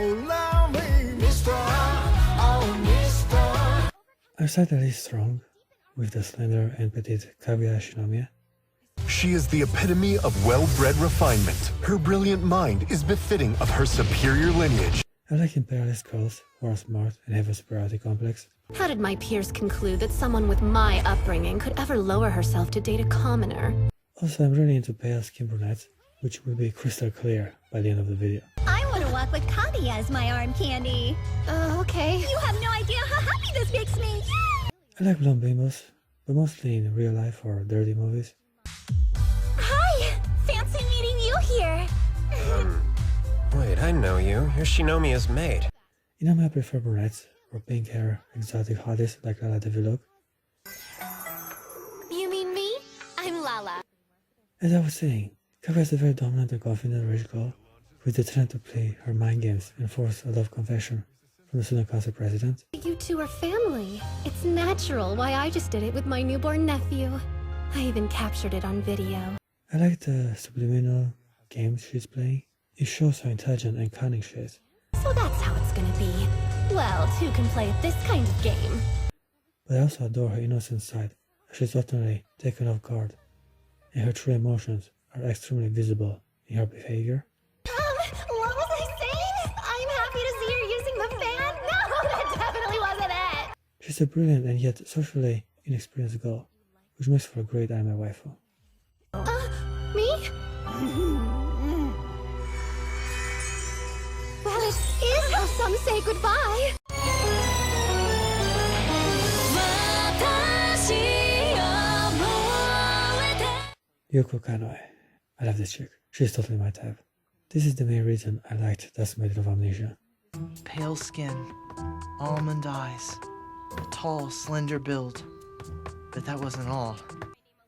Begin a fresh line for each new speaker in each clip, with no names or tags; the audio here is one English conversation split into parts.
love me, mister. Oh, mister.
I'm slightly strong with the slender and petite Kaguya Shinomia.
She is the epitome of well-bred refinement. Her brilliant mind is befitting of her superior lineage.
I like imperialist girls who are smart and have a superiority complex.
How did my peers conclude that someone with my upbringing could ever lower herself to date a commoner?
Also, I'm really into pale skin brunettes, which will be crystal clear by the end of the video.
I want to walk with Kaguya as my arm candy.
Okay.
You have no idea how happy this makes me. Yay!
I like blonde bimbos, but mostly in real life or dirty movies.
Hi! Fancy meeting you here.
Wait, I know you. You're Shinomiya's maid.
In anime, I prefer brunettes or pink hair, exotic hotties like Lala Devilog.
You mean me? I'm Lala.
As I was saying, Kaguya is a very dominant and confident rich girl with the talent to play her mind games and force a love confession from the student council president.
You two are family. It's natural why I just did it with my newborn nephew. I even captured it on video.
I like the subliminal games she's playing. It shows how intelligent and cunning she is.
So that's how it's gonna be. Well, two can play at this kind of game.
But I also adore her innocent side, as she's utterly taken off guard, and her true emotions are extremely visible in her behavior.
What was I saying? I'm happy to see her using the fan. No, that definitely wasn't it.
She's a brilliant and yet socially inexperienced girl, which makes for a great anime waifu.
Me? Well, it is how some say goodbye.
Yuko Kanoe. I love this chick. She's totally my type. This is the main reason I liked Decimated of Amnesia.
Pale skin, almond eyes, a tall, slender build. But that wasn't all.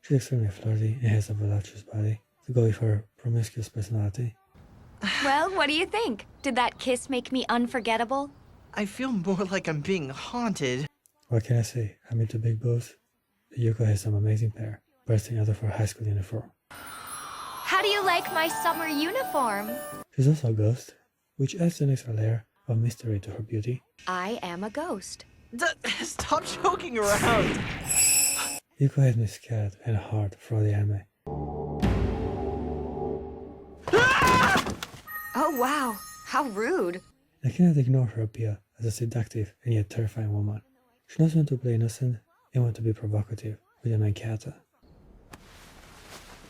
She's extremely flirty and has a voluptuous body to go with her promiscuous personality.
Well, what do you think? Did that kiss make me unforgettable?
I feel more like I'm being haunted.
What can I say? I'm into big boobs. Yuko has some amazing pair, bursting out of her high school uniform.
How do you like my summer uniform?
She's also a ghost, which adds an extra layer of mystery to her beauty.
I am a ghost.
Stop joking around!
Yuko has me scared and hard for the anime.
Oh wow, how rude.
I cannot ignore her appeal as a seductive and yet terrifying woman. She knows when to play innocent and when to be provocative with a mankata.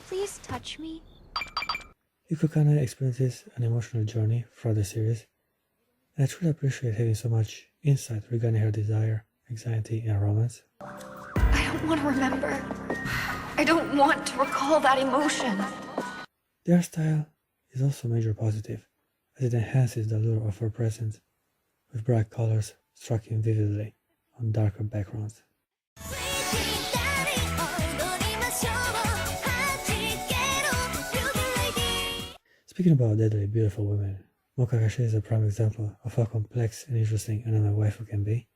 Please touch me.
Yuko Kanoe experiences an emotional journey throughout the series, and I truly appreciate having so much insight regarding her desire, anxiety, and romance.
I don't want to remember. I don't want to recall that emotion.
The art style is also a major positive, as it enhances the allure of her presence, with bright colors striking vividly on darker backgrounds. Speaking about deadly beautiful women, Mokakashi is a prime example of how complex and interesting anime waifu can be.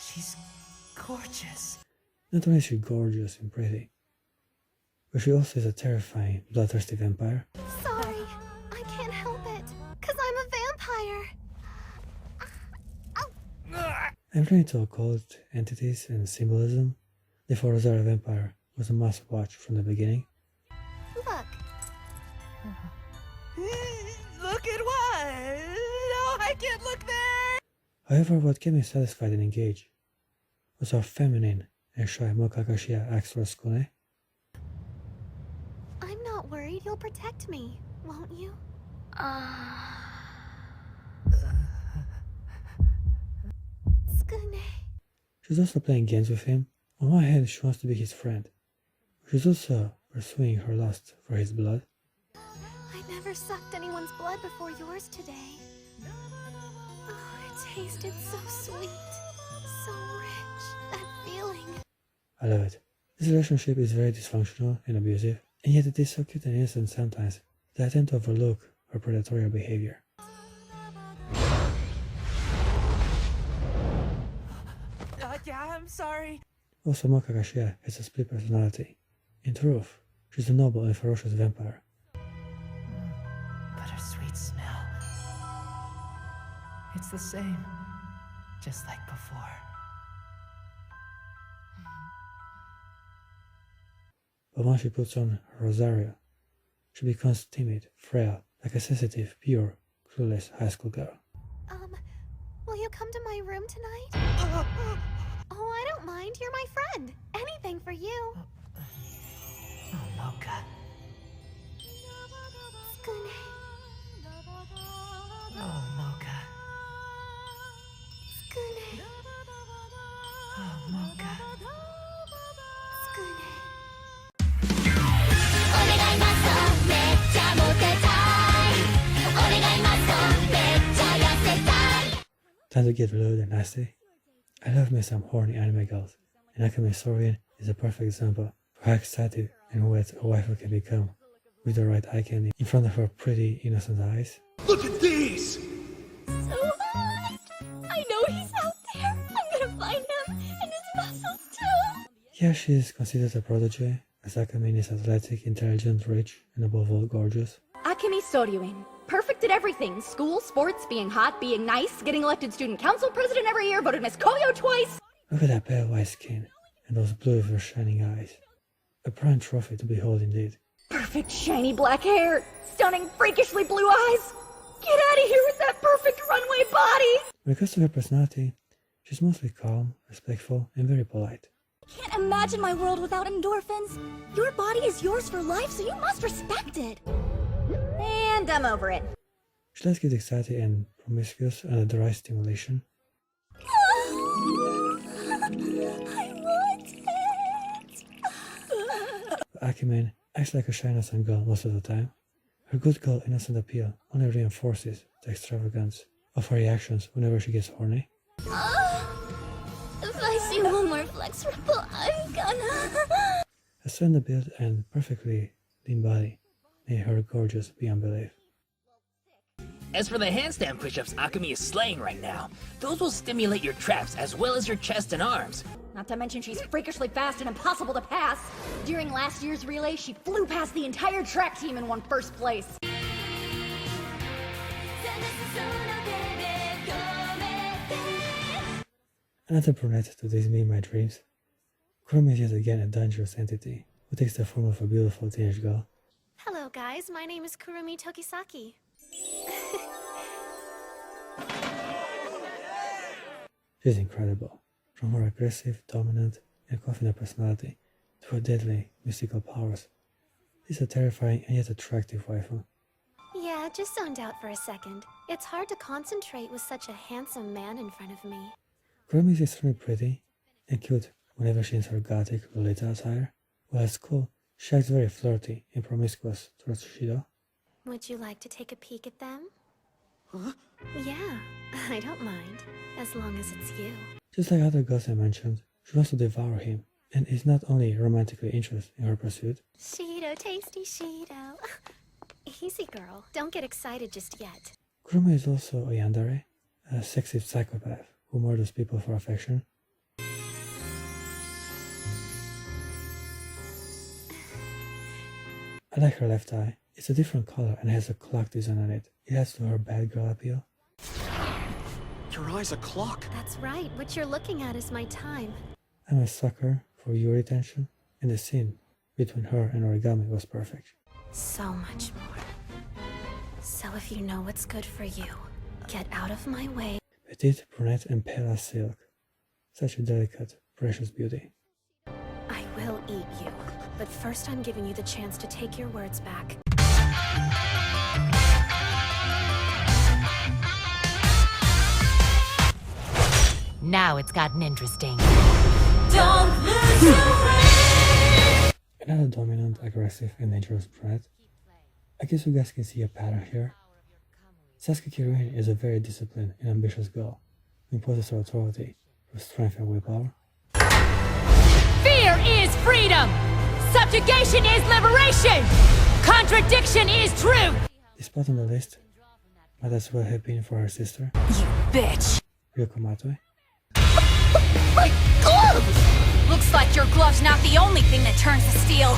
She's gorgeous.
Not only is she gorgeous and pretty, but she also is a terrifying, bloodthirsty vampire.
Sorry, I can't help it. 'Cause I'm a vampire.
I'm really into occult entities and symbolism. Therefore, Rosara Vampire was a must-watch from the beginning.
Look.
Look at what? No, I can't look there!
However, what kept me satisfied and engaged was how feminine and shy Mokakashi acts for Sukune.
I'm not worried. You'll protect me, won't you? Skune.
She's also playing games with him. On one hand, she wants to be his friend, but she's also pursuing her lust for his blood.
I never sucked anyone's blood before yours today. Oh, it tasted so sweet, so rich. That feeling.
I love it. This relationship is very dysfunctional and abusive, and yet it is so cute and innocent sometimes that I tend to overlook her predatory behavior.
Yeah, I'm sorry.
Also, Mokakashi has a split personality, In truth, she's a noble and ferocious vampire.
But her sweet smell. It's the same, just like before.
But once she puts on her rosario, she becomes timid, frail, like a sensitive, pure, clueless high school girl.
Will you come to my room tonight? Oh, I don't mind. You're my friend. Anything for you.
Oh, Mocha.
Skune.
Oh, Mocha.
Skune.
Oh, Mocha.
Skune.
Time to get rude and nasty. I love me some horny anime girls, and Akemi Soryuin is a perfect example of how excited and wet a waifu can become with the right eye candy in front of her pretty, innocent eyes.
Look at these!
So hot! I know he's out there. I'm gonna find him and his muscles too.
Yeah, she is considered a prodigy, as Akemi is athletic, intelligent, rich, and above all gorgeous.
Akemi Soryuin. Perfect at everything. School, sports, being hot, being nice, getting elected student council president every year, voted Miss Koyo twice.
Look at that pale white skin, and those blue with her shining eyes. A prime trophy to behold indeed.
Perfect shiny black hair. Stunning, freakishly blue eyes. Get out of here with that perfect runway body.
When it comes to her personality, she's mostly calm, respectful, and very polite.
Can't imagine my world without endorphins. Your body is yours for life, so you must respect it. And I'm over it.
She does get excited and promiscuous under the right stimulation.
I want it.
But Akemi acts like a shy innocent girl most of the time. Her good girl innocent appeal only reinforces the extravagance of her reactions whenever she gets horny.
If I see one more flex ripple, I'm gonna...
A slender build and perfectly lean body made her gorgeous beyond belief.
As for the handstand push-ups Akemi is slaying right now, those will stimulate your traps as well as your chest and arms.
Not to mention she's freakishly fast and impossible to pass. During last year's relay, she flew past the entire track team and won first place.
Another brunette to dismay my dreams. Kurumi is yet again a dangerous entity who takes the form of a beautiful teenage girl.
Hello, guys. My name is Kurumi Tokisaki.
She's incredible. From her aggressive, dominant, and confident personality to her deadly, mystical powers. She's a terrifying and yet attractive waifu.
Yeah, just zoned out for a second. It's hard to concentrate with such a handsome man in front of me.
Kurumi is extremely pretty and cute whenever she's in her gothic Lolita attire, while at school, she acts very flirty and promiscuous towards Shido.
Would you like to take a peek at them? Huh? Yeah, I don't mind, as long as it's you.
Just like other girls I mentioned, she wants to devour him, and is not only romantically interested in her pursuit.
Shido, tasty Shido. Easy, girl. Don't get excited just yet.
Kurumi is also a yandere, a sexy psychopath who murders people for affection. I like her left eye. It's a different color and has a clock design on it. It adds to her bad girl appeal.
Your eye's a clock.
That's right. What you're looking at is my time.
I'm a sucker for Yuri tension, and the scene between her and Origami was perfect.
So much more. So if you know what's good for you, get out of my way.
Petite, brunette, and pale as silk. Such a delicate, precious beauty.
I will eat you, but first I'm giving you the chance to take your words back.
Now it's gotten interesting.
Don't lose your way!
Another dominant, aggressive, and dangerous brunette. I guess you guys can see a pattern here. Satsuki Kiryuin is a very disciplined and ambitious girl who imposes her authority through strength and willpower.
Fear is freedom! Subjugation is liberation! Contradiction is truth!
This spot on the list might as well have been for her sister,
You bitch!
Yuko Kanoe.
My gloves!
Looks like your glove's not the only thing that turns the steel.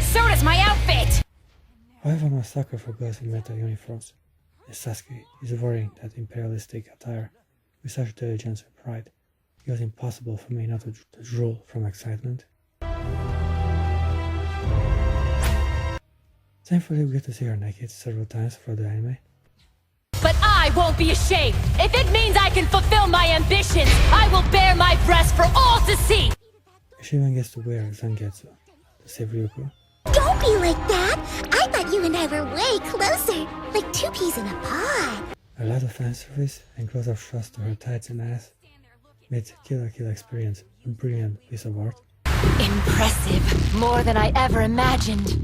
So does my outfit!
However, I'm a sucker for girls in metal uniforms, and Satsuki is wearing that imperialistic attire with such diligence and pride. It was impossible for me not to drool from excitement. Thankfully, we get to see her naked several times for the anime.
But I won't be ashamed! If it means I can fulfill my ambitions, I will bare my breast for all to see!
She even gets to wear Zangetsu to save Ryuko.
Don't be like that! I thought you and I were way closer, like two peas in a pod.
A lot of fan service and close-up shots to her tights and ass made Kill Kill experience a brilliant piece of art.
Impressive. More than I ever imagined.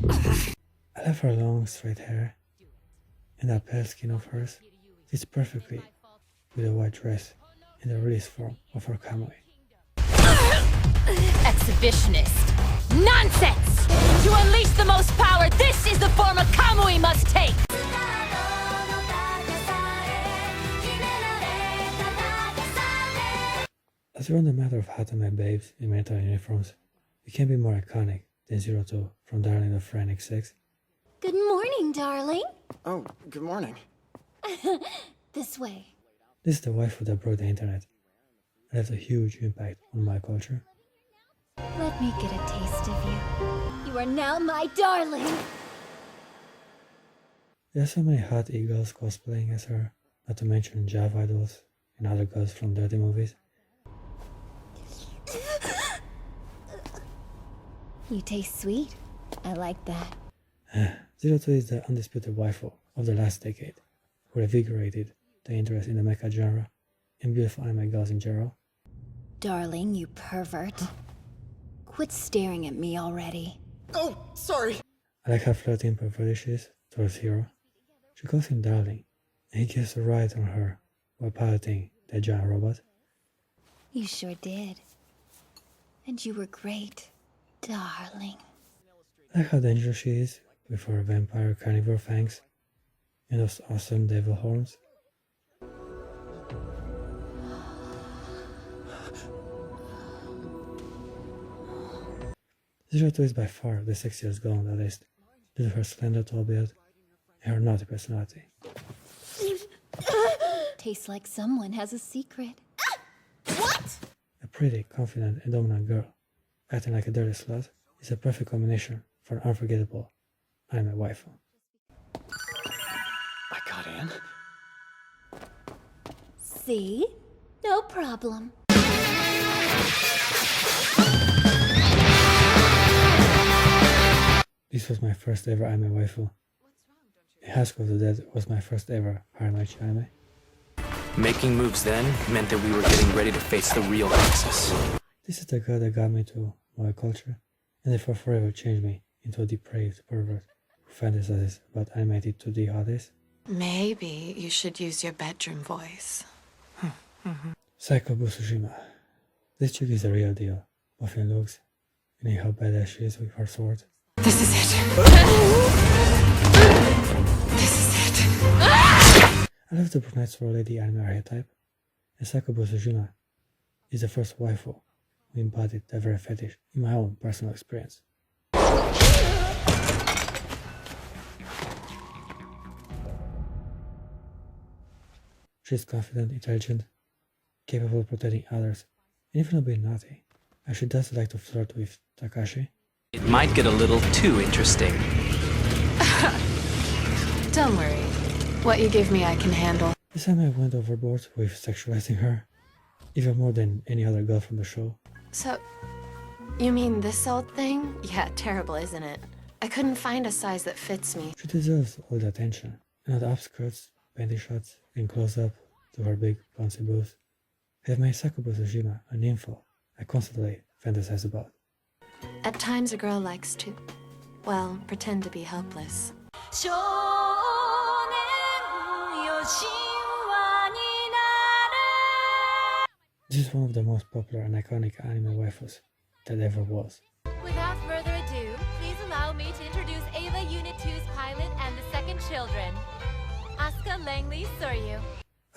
I love her long, straight hair, and that pale skin of hers fits perfectly with the white dress and the release form of her Kanoe.
Exhibitionist. Nonsense! To unleash the most power, this is the form a Kamui must take!
As we're on the matter of Hatame babes in metal uniforms, we can't be more iconic than 02 from Darling the Frantic 6.
Good morning, darling.
Oh, good morning.
This way.
This is the waifu that broke the internet and left a huge impact on my culture.
Let me get a taste of you. You are now my darling.
There are so many hot e-girls cosplaying as her, not to mention Java idols and other girls from dirty movies.
You taste sweet. I like that.
02 is the undisputed waifu of the last decade, who revigorated the interest in the mecha genre and beautiful anime girls in general.
Darling, you pervert. Quit staring at me already.
Oh, sorry.
I like how flirting perverted she is towards Hero. She calls him darling, and he gives a ride on her while piloting that giant robot.
You sure did. And you were great, darling.
I like how dangerous she is with her vampire carnivore fangs and those awesome devil horns. Zero Two is by far the sexiest girl on the list due to her slender tall build and her naughty personality.
Tastes like someone has a secret. What?
A pretty, confident, and dominant girl acting like a dirty slut is a perfect combination for an unforgettable anime waifu.
I got in.
See? No problem.
This was my first ever anime waifu. And High School of the Dead was my first ever Haramachi anime.
Making moves then meant that we were getting ready to face the real crisis.
This is the girl that got me to my culture, and therefore forever changed me into a depraved pervert who fantasizes about animated 2D hotties.
Maybe you should use your bedroom voice.
Psycho Busujima. This chick is the real deal, both in looks and in how badass she is with her sword.
This is it. This is it.
I love the brunette sword lady anime archetype, and Psycho Busujima is the first waifu who embodied that very fetish in my own personal experience. She's confident, intelligent, capable of protecting others, and even a bit naughty, and she does like to flirt with Takashi.
It might get a little too interesting.
Don't worry. What you give me I can handle.
This time I went overboard with sexualizing her, even more than any other girl from the show.
So, you mean this old thing? Yeah, terrible, isn't it? I couldn't find a size that fits me.
She deserves all the attention, and the upskirts, panty shots, and close-up to her big bouncy boobs have made Psycho Busujima a nympho I constantly fantasize about.
At times a girl likes to, well, pretend to be helpless.
This is one of the most popular and iconic anime waifus that ever was.
Without further ado, please allow me to introduce Ava Unit 2's pilot and the second children. Asuka Langley Soryuin.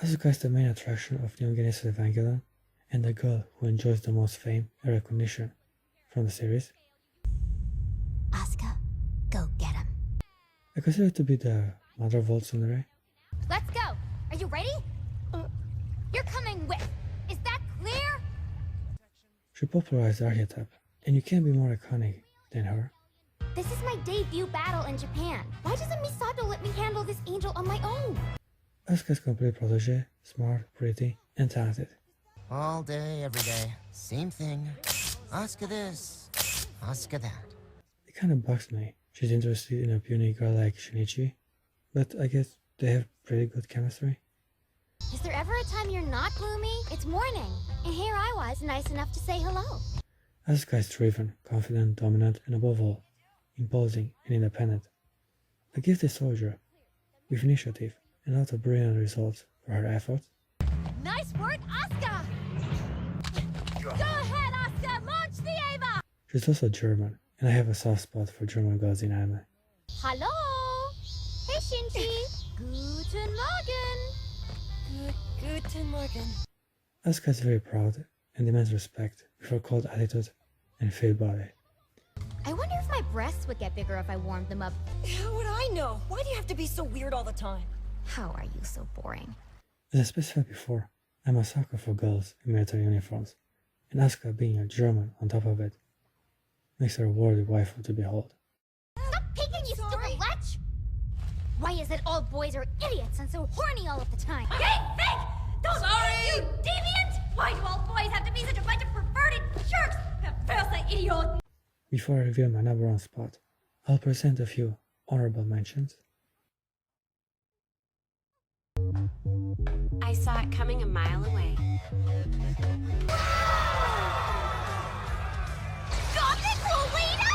Asuka is the main attraction of Neon Genesis Evangelion and the girl who enjoys the most fame and recognition from the series.
Asuka, go get him.
I consider it to be the mother of all tsundere.
Let's go! Are you ready? You're coming with. Is that clear?
She popularized the archetype, and you can't be more iconic than her.
This is my debut battle in Japan. Why doesn't Misato let me handle this angel on my own?
Asuka's complete protege, smart, pretty, and talented.
All day, every day. Same thing. Asuka this, Asuka that.
It kind of bugs me. She's interested in a puny girl like Shinichi, but I guess they have pretty good chemistry.
Is there ever a time you're not gloomy? It's morning, and here I was, nice enough to say hello.
Asuka is driven, confident, dominant, and above all, imposing and independent. A gifted soldier, with initiative and a lot of brilliant results for her efforts.
Nice work, Asuka! Go ahead, Asuka! Launch the Ava!
She's also German, and I have a soft spot for German girls in anime.
Hello! Hey, Shinji! Guten Morgen! Guten Morgen.
Asuka is very proud and demands respect with her cold attitude and fit body.
I wonder if my breasts would get bigger if I warmed them up.
How would I know? Why do you have to be so weird all the time?
How are you so boring?
As I specified before, I'm a sucker for girls in military uniforms, and Asuka being a German on top of it makes her a worthy waifu to behold.
Stop peeking, you stupid lech! Why is it all boys are idiots and so horny all of the time?
Hey, Fig! Don't you deviant! Why do all boys have to be such a bunch of perverted jerks? Perverse idiot!
Before I reveal my number one spot, I'll present a few honorable mentions.
I saw it coming a mile away.
Gothic Rowena!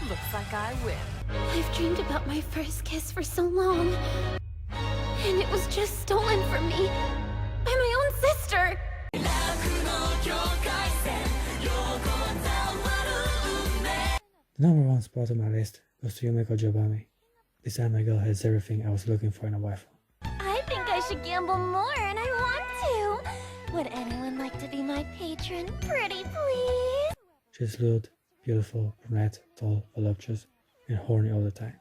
Looks like I win.
I've dreamed about my first kiss for so long, and it was just stolen from me by my own sister.
The number one spot on my list goes to Yumeko Jabami. This anime girl has everything I was looking for in a waifu.
I think I should gamble more, and I want to. Would anyone like to be my patron? Pretty, please?
She's lewd, beautiful, brunette, tall, voluptuous, and horny all the time.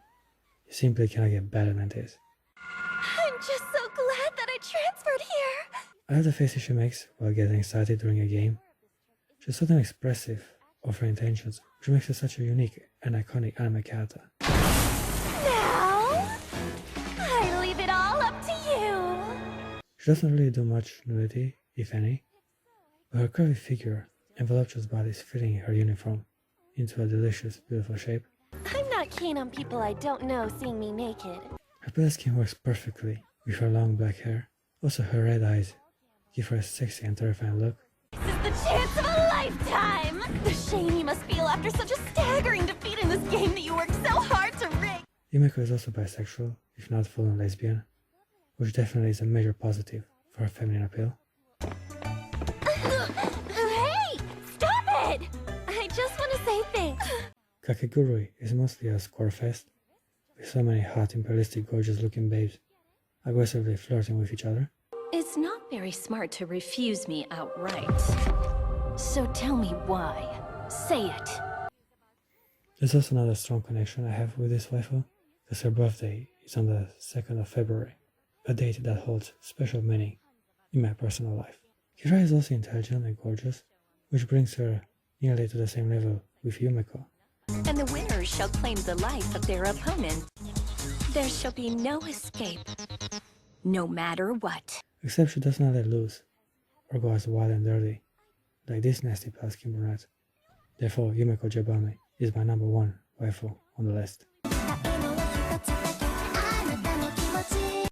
You simply cannot get better than this.
I'm just so glad that I transferred here.
I love the faces she makes while getting excited during a game. She's so damn expressive of her intentions, which makes her such a unique and iconic anime character.
Now, I leave it all up to you.
She doesn't really do much nudity, if any, but her curvy figure and voluptuous body is fitting her uniform into a delicious, beautiful shape.
I'm not keen on people I don't know seeing me naked.
Her pale skin works perfectly with her long black hair. Also, her red eyes give her a sexy and terrifying look.
This is the chance of a lifetime! The shame you must feel after such a staggering defeat in this game that you worked so hard to rig.
Yumeko is also bisexual, if not full-on lesbian, which definitely is a major positive for her feminine appeal.
Hey! Stop it! I just want to say thanks.
Kakegurui is mostly a score fest, with so many hot, imperialistic, gorgeous-looking babes aggressively flirting with each other.
It's not very smart to refuse me outright. So tell me why. Say it.
There's also another strong connection I have with this waifu, because her birthday is on the 2nd of February, a date that holds special meaning in my personal life. Kira is also intelligent and gorgeous, which brings her nearly to the same level with Yumeko.
And the winners shall claim the life of their opponent. There shall be no escape, no matter what.
Except she does not let loose, or go as wild and dirty, like this nasty pale-skinned brunette. Therefore, Yumeko Jabami is my number one waifu on the list.